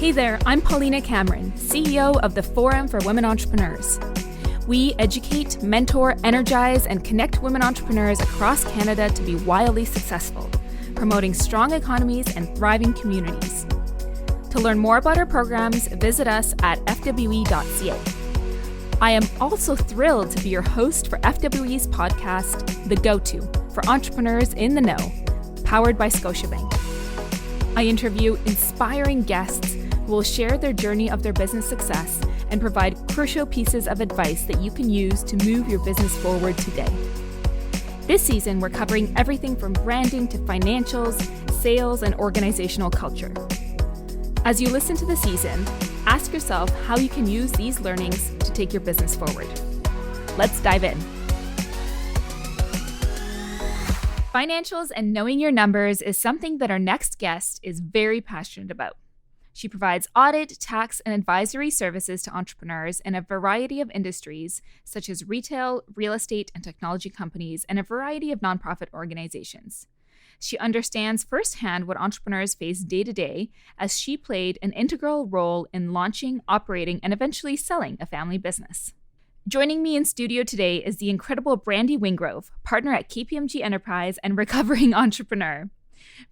Hey there, I'm Paulina Cameron, CEO of the Forum for Women Entrepreneurs. We educate, mentor, energize, and connect women entrepreneurs across Canada to be wildly successful, promoting strong economies and thriving communities. To learn more about our programs, visit us at fwe.ca. I am also thrilled to be your host for FWE's podcast, The Go-To, for entrepreneurs in the know, powered by Scotiabank. I interview inspiring guests who will share their journey of their business success and provide crucial pieces of advice that you can use to move your business forward today. This season, we're covering everything from branding to financials, sales, and organizational culture. As you listen to the season, ask yourself how you can use these learnings to take your business forward. Let's dive in. Financials and knowing your numbers is something that our next guest is very passionate about. She provides audit, tax, and advisory services to entrepreneurs in a variety of industries, such as retail, real estate, and technology companies, and a variety of nonprofit organizations. She understands firsthand what entrepreneurs face day to day, as she played an integral role in launching, operating, and eventually selling a family business. Joining me in studio today is the incredible Brandy Wingrove, partner at KPMG Enterprise and recovering entrepreneur.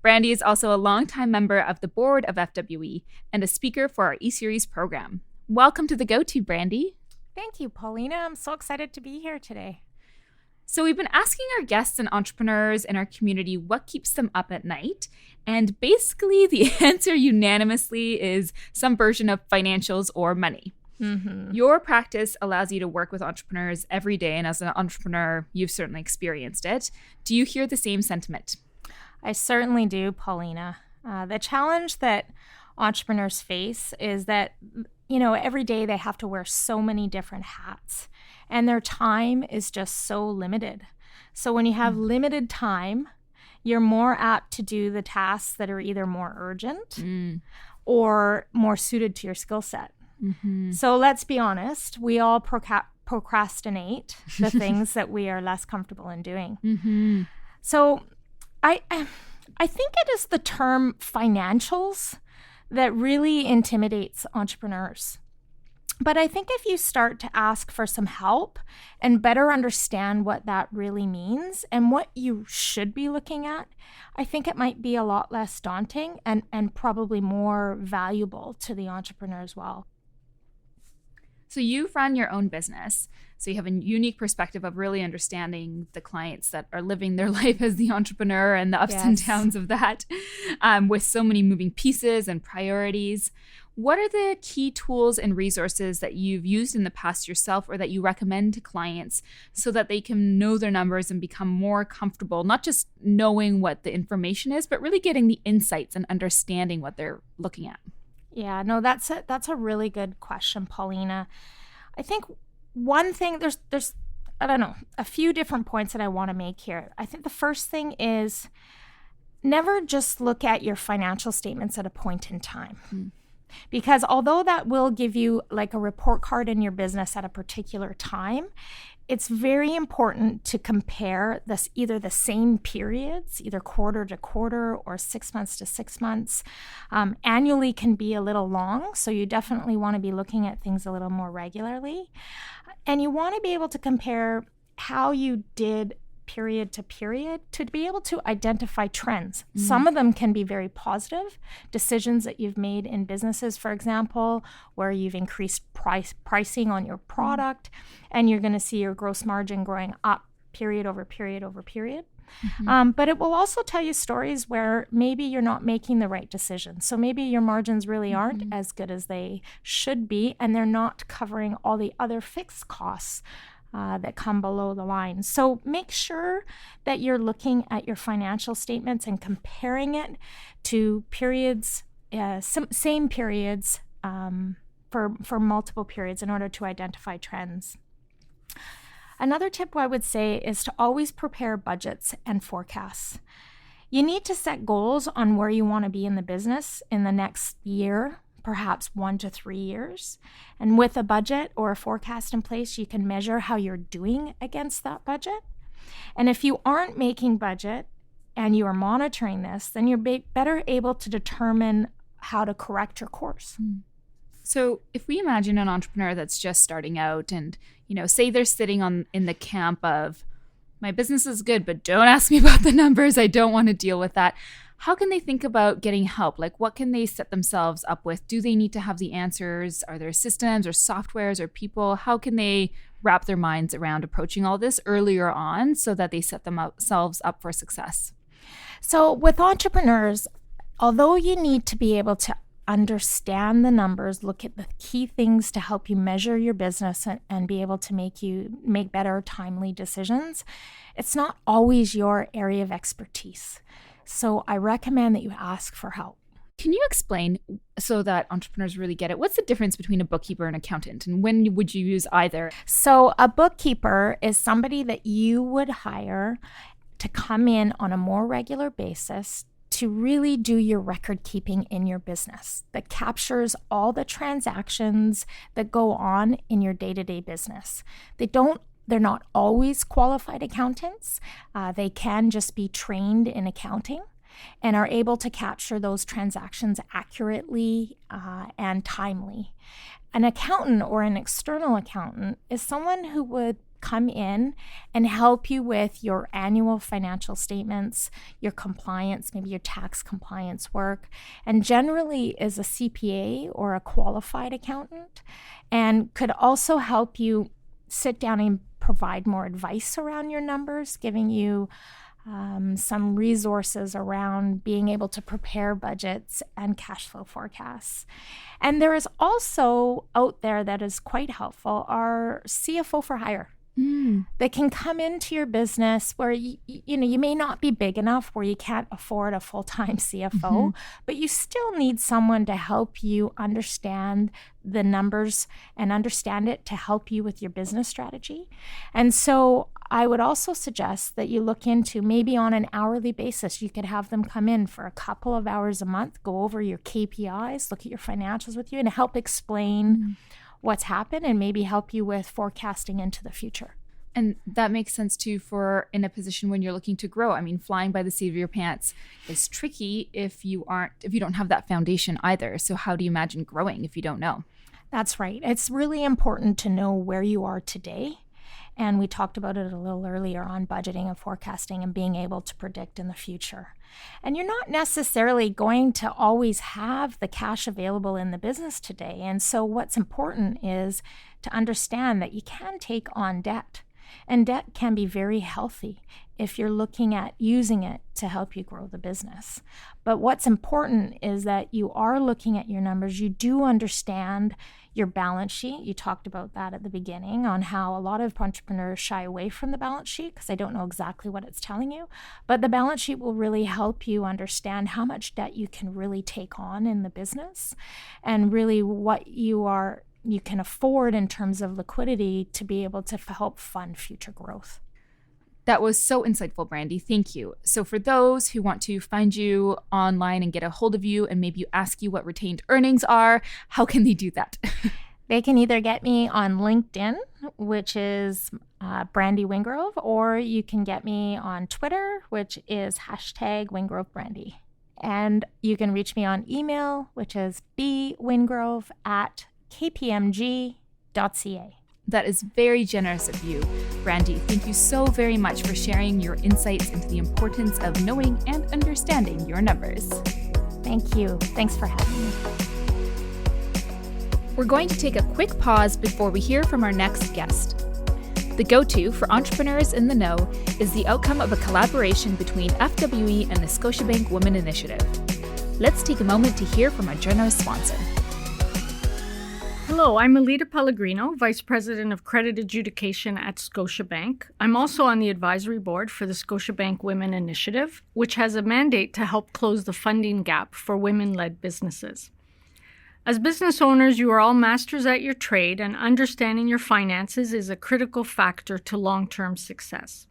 Brandy is also a longtime member of the board of FWE and a speaker for our E-Series program. Welcome to The Go-To, Brandy. Thank you, Paulina. I'm so excited to be here today. So we've been asking our guests and entrepreneurs in our community what keeps them up at night. And basically the answer unanimously is some version of financials or money. Mm-hmm. Your practice allows you to work with entrepreneurs every day. And as an entrepreneur, you've certainly experienced it. Do you hear the same sentiment? I certainly do, Paulina. The challenge that entrepreneurs face is that, every day they have to wear so many different hats and their time is just so limited. So when you have limited time, you're more apt to do the tasks that are either more urgent or more suited to your skill set. Mm-hmm. So let's be honest, we all procrastinate the things that we are less comfortable in doing. Mm-hmm. So I think it is the term financials that really intimidates entrepreneurs. But I think if you start to ask for some help and better understand what that really means and what you should be looking at, I think it might be a lot less daunting and probably more valuable to the entrepreneur as well. So you run your own business, so you have a unique perspective of really understanding the clients that are living their life as the entrepreneur and the ups and downs of that, with so many moving pieces and priorities. What are the key tools and resources that you've used in the past yourself or that you recommend to clients so that they can know their numbers and become more comfortable, not just knowing what the information is, but really getting the insights and understanding what they're looking at? Yeah, no, that's a really good question, Paulina. I think one thing, there's a few different points that I want to make here. I think the first thing is never just look at your financial statements at a point in time. Because although that will give you like a report card in your business at a particular time, it's very important to compare either the same periods, either quarter to quarter or 6 months to 6 months. Annually can be a little long, so you definitely want to be looking at things a little more regularly. And you want to be able to compare how you did period to period to be able to identify trends. Some of them can be very positive decisions that you've made in businesses, for example, where you've increased pricing on your product and you're going to see your gross margin growing up period over period over period. But it will also tell you stories where maybe you're not making the right decision. So maybe your margins really aren't as good as they should be, and they're not covering all the other fixed costs that come below the line. So make sure that you're looking at your financial statements and comparing it to periods, same periods for multiple periods in order to identify trends. Another tip I would say is to always prepare budgets and forecasts. You need to set goals on where you want to be in the business in the next year, perhaps 1 to 3 years. And with a budget or a forecast in place, you can measure how you're doing against that budget. And if you aren't making budget and you are monitoring this, then you're better able to determine how to correct your course. So if we imagine an entrepreneur that's just starting out and, say they're sitting in the camp of, my business is good, but don't ask me about the numbers. I don't want to deal with that. How can they think about getting help? Like, what can they set themselves up with? Do they need to have the answers? Are there systems or softwares or people? How can they wrap their minds around approaching all this earlier on so that they set themselves up for success? So with entrepreneurs, although you need to be able to understand the numbers, look at the key things to help you measure your business and be able to make better, timely decisions, it's not always your area of expertise. So I recommend that you ask for help. Can you explain so that entrepreneurs really get it? What's the difference between a bookkeeper and accountant, and when would you use either? So a bookkeeper is somebody that you would hire to come in on a more regular basis to really do your record keeping in your business that captures all the transactions that go on in your day-to-day business. They're not always qualified accountants. They can just be trained in accounting and are able to capture those transactions accurately and timely. An accountant or an external accountant is someone who would come in and help you with your annual financial statements, your compliance, maybe your tax compliance work, and generally is a CPA or a qualified accountant, and could also help you sit down and provide more advice around your numbers, giving you some resources around being able to prepare budgets and cash flow forecasts. And there is also out there that is quite helpful, our CFO for hire. They can come into your business where you may not be big enough where you can't afford a full-time CFO, but you still need someone to help you understand the numbers and understand it to help you with your business strategy. And so I would also suggest that you look into maybe on an hourly basis, you could have them come in for a couple of hours a month, go over your KPIs, look at your financials with you, and help explain what's happened and maybe help you with forecasting into the future. And that makes sense too for in a position when you're looking to grow. I mean, flying by the seat of your pants is tricky if you don't have that foundation either. So how do you imagine growing if you don't know? That's right. It's really important to know where you are today. And we talked about it a little earlier on budgeting and forecasting and being able to predict in the future. And you're not necessarily going to always have the cash available in the business today. And so what's important is to understand that you can take on debt. And debt can be very healthy if you're looking at using it to help you grow the business. But what's important is that you are looking at your numbers. You do understand your balance sheet. You talked about that at the beginning on how a lot of entrepreneurs shy away from the balance sheet because they don't know exactly what it's telling you. But the balance sheet will really help you understand how much debt you can really take on in the business and really what you can afford in terms of liquidity to be able to help fund future growth. That was so insightful, Brandy. Thank you. So for those who want to find you online and get a hold of you and maybe ask you what retained earnings are, how can they do that? They can either get me on LinkedIn, which is Brandy Wingrove, or you can get me on Twitter, which is #WingroveBrandy. And you can reach me on email, which is bwingrove@kpmg.ca. That is very generous of you, Brandy. Thank you so very much for sharing your insights into the importance of knowing and understanding your numbers. Thank you. Thanks for having me. We're going to take a quick pause before we hear from our next guest. The go-to for entrepreneurs in the know is the outcome of a collaboration between FWE and the Scotiabank Women Initiative. Let's take a moment to hear from our generous sponsor. Hello, I'm Alita Pellegrino, Vice President of Credit Adjudication at Scotiabank. I'm also on the advisory board for the Scotiabank Women Initiative, which has a mandate to help close the funding gap for women-led businesses. As business owners, you are all masters at your trade, and understanding your finances is a critical factor to long-term success.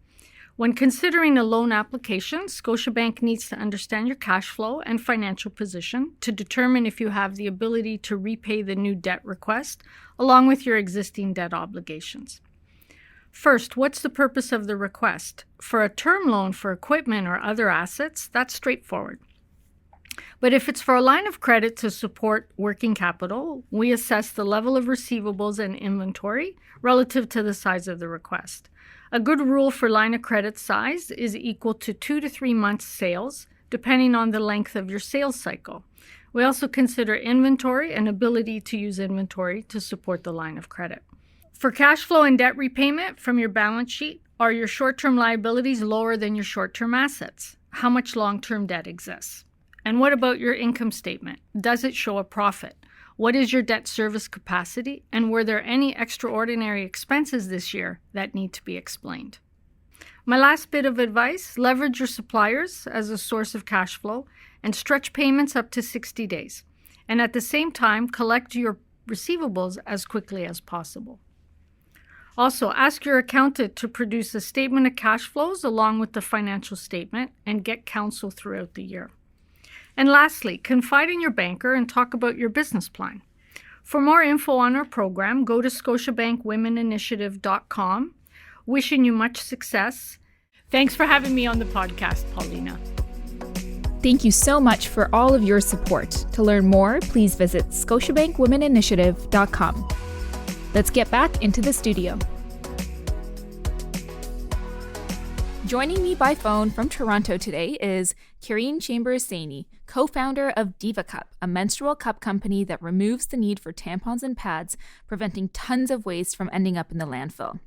When considering a loan application, Scotiabank needs to understand your cash flow and financial position to determine if you have the ability to repay the new debt request, along with your existing debt obligations. First, what's the purpose of the request? For a term loan for equipment or other assets, that's straightforward. But if it's for a line of credit to support working capital, we assess the level of receivables and inventory relative to the size of the request. A good rule for line of credit size is equal to 2 to 3 months sales, depending on the length of your sales cycle. We also consider inventory and ability to use inventory to support the line of credit. For cash flow and debt repayment from your balance sheet, are your short-term liabilities lower than your short-term assets? How much long-term debt exists? And what about your income statement? Does it show a profit? What is your debt service capacity? And were there any extraordinary expenses this year that need to be explained? My last bit of advice, leverage your suppliers as a source of cash flow and stretch payments up to 60 days. And at the same time, collect your receivables as quickly as possible. Also, ask your accountant to produce a statement of cash flows along with the financial statement and get counsel throughout the year. And lastly, confide in your banker and talk about your business plan. For more info on our program, go to scotiabankwomeninitiative.com. Wishing you much success. Thanks for having me on the podcast, Paulina. Thank you so much for all of your support. To learn more, please visit scotiabankwomeninitiative.com. Let's get back into the studio. Joining me by phone from Toronto today is Karine Chambers-Saini, co-founder of Diva Cup, a menstrual cup company that removes the need for tampons and pads, preventing tons of waste from ending up in the landfill.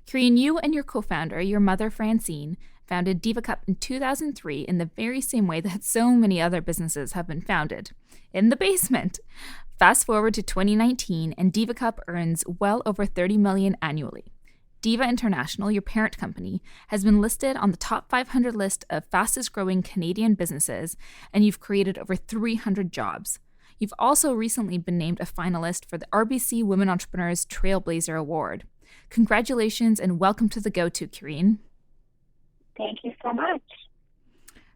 Karine, you and your co-founder, your mother Francine, founded Diva Cup in 2003 in the very same way that so many other businesses have been founded, in the basement. Fast forward to 2019, and Diva Cup earns well over $30 million annually. Diva International, your parent company, has been listed on the top 500 list of fastest growing Canadian businesses, and you've created over 300 jobs. You've also recently been named a finalist for the RBC Women Entrepreneurs Trailblazer Award. Congratulations and welcome to The Go-To, Karine. Thank you so much.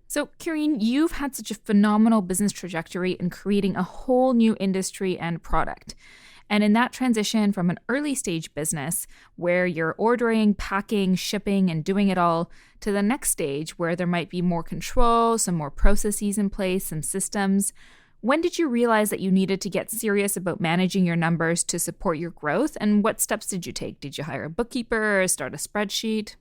So, Karine, you've had such a phenomenal business trajectory in creating a whole new industry and product. And in that transition from an early stage business where you're ordering, packing, shipping, and doing it all to the next stage where there might be more control, some more processes in place, some systems, when did you realize that you needed to get serious about managing your numbers to support your growth? And what steps did you take? Did you hire a bookkeeper or start a spreadsheet?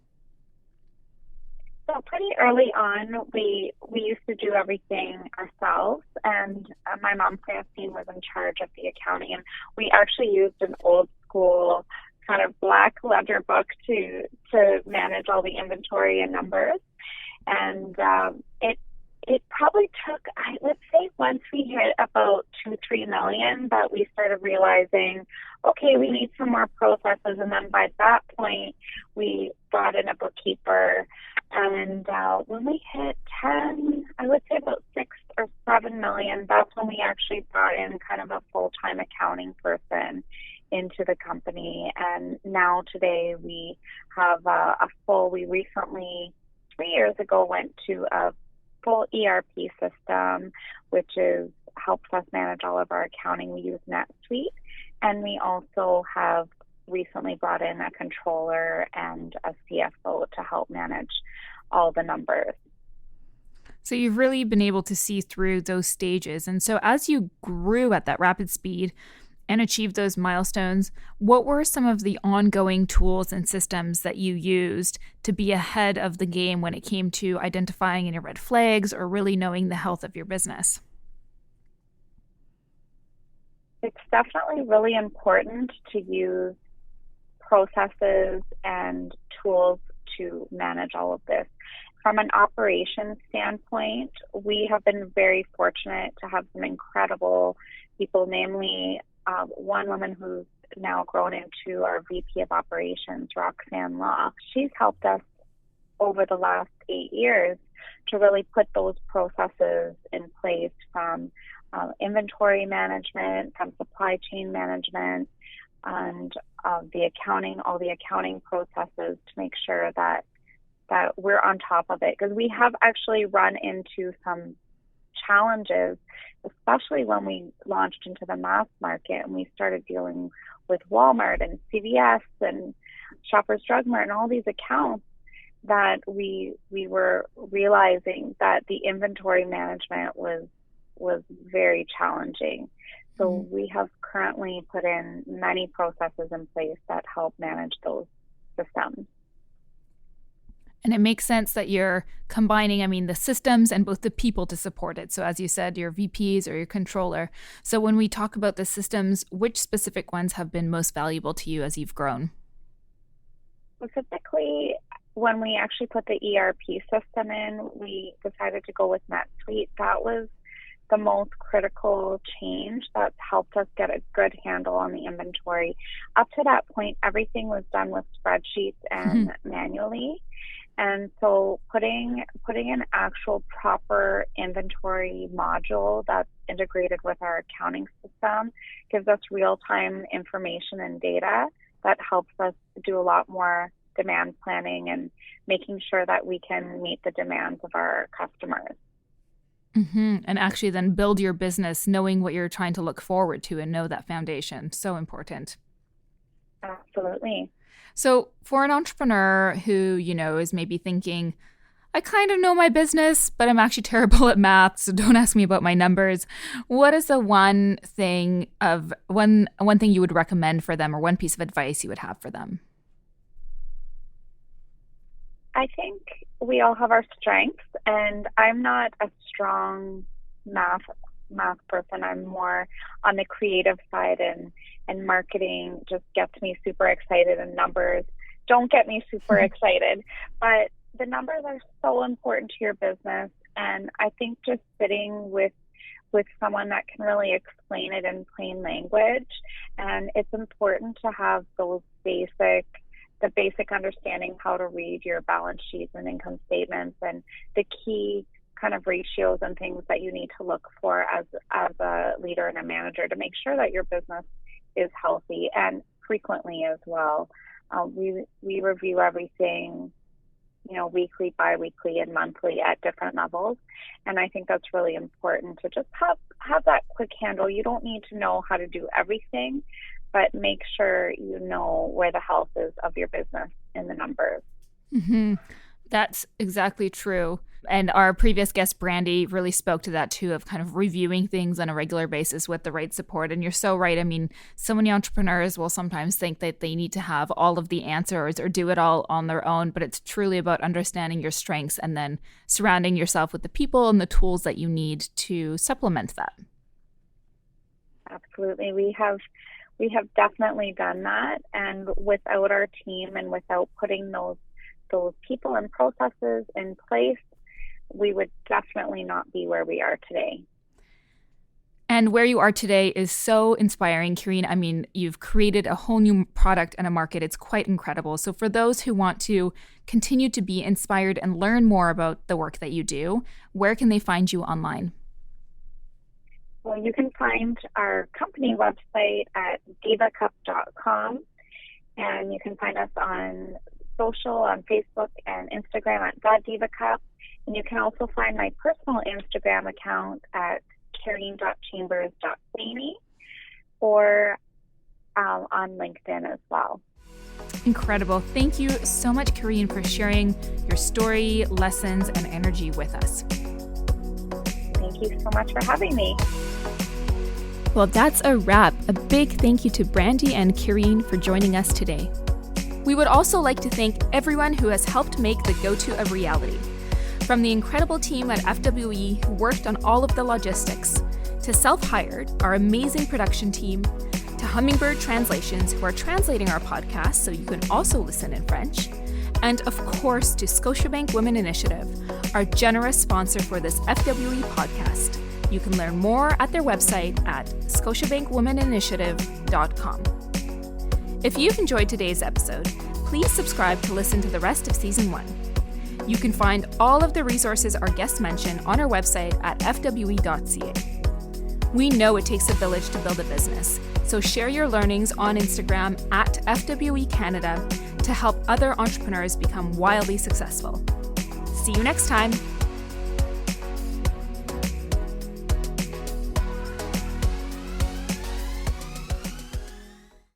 So pretty early on, we used to do everything ourselves, and my mom, Francine, was in charge of the accounting, and we actually used an old school kind of black ledger book to manage all the inventory and numbers. And it probably took, I would say, once we hit about 2-3 million, that we started realizing, okay, we need some more processes. And then by that point, we brought in a bookkeeper. And when we hit 10, I would say about 6 or 7 million, that's when we actually brought in kind of a full-time accounting person into the company. And now today we have we recently, 3 years ago, went to a full ERP system, which helps us manage all of our accounting. We use NetSuite, and we also have recently brought in a controller and a CFO to help manage all the numbers. So you've really been able to see through those stages. And so as you grew at that rapid speed and achieved those milestones, what were some of the ongoing tools and systems that you used to be ahead of the game when it came to identifying any red flags or really knowing the health of your business? It's definitely really important to use processes and tools to manage all of this. From an operations standpoint, we have been very fortunate to have some incredible people, namely one woman who's now grown into our VP of Operations, Roxanne Law. She's helped us over the last 8 years to really put those processes in place, from inventory management, from supply chain management, and the accounting, all the accounting processes to make sure that we're on top of it. Because we have actually run into some challenges, especially when we launched into the mass market and we started dealing with Walmart and CVS and Shoppers Drug Mart and all these accounts, that we were realizing that the inventory management was was very challenging. So we have currently put in many processes in place that help manage those systems. And it makes sense that you're combining, the systems and both the people to support it. So as you said, your VPs or your controller. So when we talk about the systems, which specific ones have been most valuable to you as you've grown? Specifically, when we actually put the ERP system in, we decided to go with NetSuite. That was the most critical change that helped us get a good handle on the inventory. Up to that point, everything was done with spreadsheets and manually. And so putting an actual proper inventory module that's integrated with our accounting system gives us real-time information and data that helps us do a lot more demand planning and making sure that we can meet the demands of our customers. And actually then build your business knowing what you're trying to look forward to and know that foundation. So important. Absolutely. So for an entrepreneur who, is maybe thinking, I kind of know my business, but I'm actually terrible at math, so don't ask me about my numbers. What is the one thing you would recommend for them, or one piece of advice you would have for them? I think we all have our strengths, and I'm not a strong math person. I'm more on the creative side, and marketing just gets me super excited, and numbers don't get me super excited. But the numbers are so important to your business, and I think just sitting with someone that can really explain it in plain language, and it's important to have those basic understanding how to read your balance sheets and income statements and the key kind of ratios and things that you need to look for as a leader and a manager to make sure that your business is healthy, and frequently as well. We review everything, weekly, bi-weekly, and monthly at different levels. And I think that's really important to just have that quick handle. You don't need to know how to do everything, but make sure you know where the health is of your business in the numbers. That's exactly true. And our previous guest, Brandy, really spoke to that too, of kind of reviewing things on a regular basis with the right support. And you're so right. So many entrepreneurs will sometimes think that they need to have all of the answers or do it all on their own, but it's truly about understanding your strengths and then surrounding yourself with the people and the tools that you need to supplement that. Absolutely. We have definitely done that. And without our team and without putting those people and processes in place, we would definitely not be where we are today. And where you are today is so inspiring, Karine. You've created a whole new product and a market. It's quite incredible. So for those who want to continue to be inspired and learn more about the work that you do, where can they find you online? Well, you can find our company website at divacup.com, and you can find us on social, on Facebook and Instagram at @divacup. And you can also find my personal Instagram account at karine.chambers.cleany or on LinkedIn as well. Incredible. Thank you so much, Karine, for sharing your story, lessons, and energy with us. Thank you so much for having me. Well, that's a wrap. A big thank you to Brandy and Karine for joining us today. We would also like to thank everyone who has helped make the Go-To a reality. From the incredible team at FWE who worked on all of the logistics, to Self-Hired, our amazing production team, to Hummingbird Translations who are translating our podcast so you can also listen in French, and of course to Scotiabank Women Initiative, our generous sponsor for this FWE podcast. You can learn more at their website at scotiabankwomeninitiative.com. If you've enjoyed today's episode, please subscribe to listen to the rest of Season 1. You can find all of the resources our guests mentioned on our website at fwe.ca. We know it takes a village to build a business, so share your learnings on Instagram at FWE Canada to help other entrepreneurs become wildly successful. See you next time.